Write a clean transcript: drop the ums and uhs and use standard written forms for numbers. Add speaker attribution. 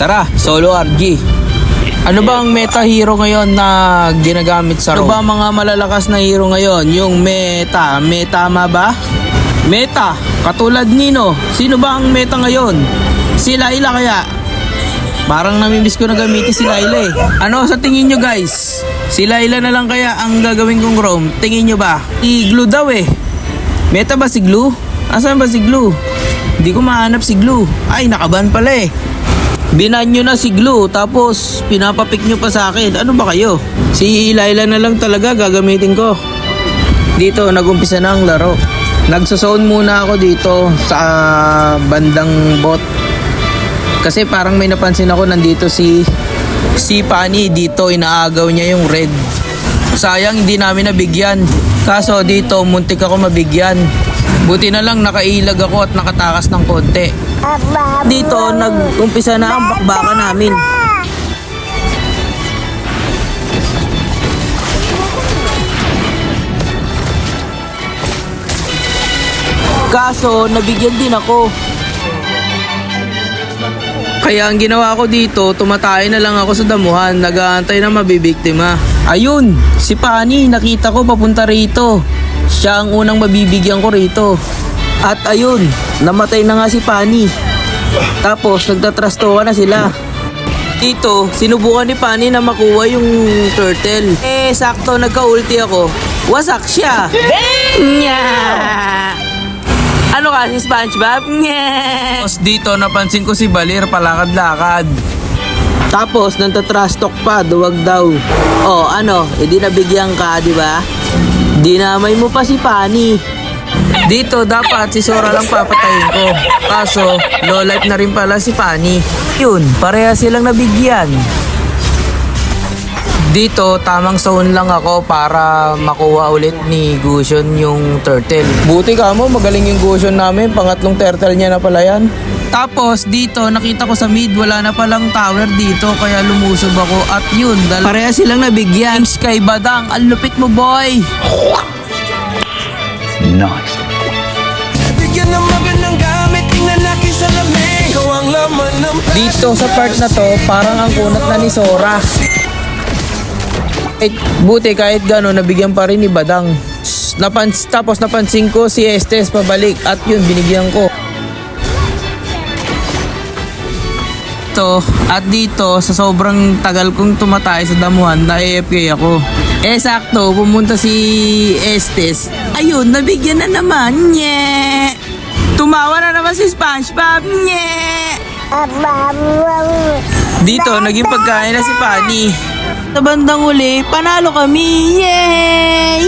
Speaker 1: Tara, solo RG. Ano ba ang meta hero ngayon na ginagamit sa Ano ba ang mga malalakas na hero ngayon? Yung meta. Tama ba? Meta. Katulad nino. Sino ba ang meta ngayon? Si Layla kaya? Parang namimiss ko na gamitin si Layla eh. Ano sa tingin nyo guys? Si Layla na lang kaya ang gagawin kong roam? Tingin nyo ba? Si Glue daw eh. Meta ba si Glue? Asan ba si Glue? Hindi ko mahanap si Glue. Ay, nakaban pala eh. Binan nyo na si Glue tapos pinapapick nyo pa sa akin. Ano ba kayo? Si Layla na lang talaga gagamitin ko. Dito nagumpisa na ang laro. Nagsa-zone muna ako dito sa bandang bot. Kasi parang may napansin ako nandito si Pani. Dito inaagaw niya yung red. Sayang hindi namin nabigyan. Kaso dito muntik ako mabigyan. Buti na lang nakailag ako at nakatakas ng konti. Dito nag-umpisa na ang bakbakan namin. Kaso nabigyan din ako. Kaya ang ginawa ko dito, tumatay na lang ako sa damuhan, nag-aantay na mabibiktima. Ayun, si Pani, nakita ko papunta rito. Siya ang unang mabibigyan ko rito. At ayun, namatay na nga si Pani. Tapos nagtatrastoka na sila. Dito, sinubukan ni Pani na makuha yung turtle. Sakto nagka-ulti ako. Wasak siya. Nya! Ano ka si SpongeBob? Nya! Tapos dito napansin ko si Balir palakad-lakad. Tapos nantatrastok pa, duwag daw. Oh, ano? Edi nabigyan ka, di ba? Dinamay mo pa si Pani. Dito dapat si Sora lang papatayin ko. Kaso low life na rin pala si Pani. Yun, pareha silang nabigyan. Dito tamang zone lang ako para makuha ulit ni Gusion yung turtle. Buti ka mo, magaling yung Gusion namin. Pangatlong turtle niya na pala yan. Tapos dito nakita ko sa mid wala na palang tower dito kaya lumusob ako at yun pareha silang nabigyan. Sky Badang, ang lupit mo boy.
Speaker 2: Nice.
Speaker 1: Dito sa part na to parang ang kunat na ni Sora. Buti kahit gano'n nabigyan pa rin ni Badang. Tapos napansin ko si Estes pabalik at yun binigyan ko. At dito sa sobrang tagal kong tumatay sa damuhan na AFK ako. Sakto pumunta si Estes. Ayun nabigyan na naman. Nye! Tumawa na naman si SpongeBob. Nye! Dito naging pagkain na si Pani. Sa bandang uli panalo kami. Yay!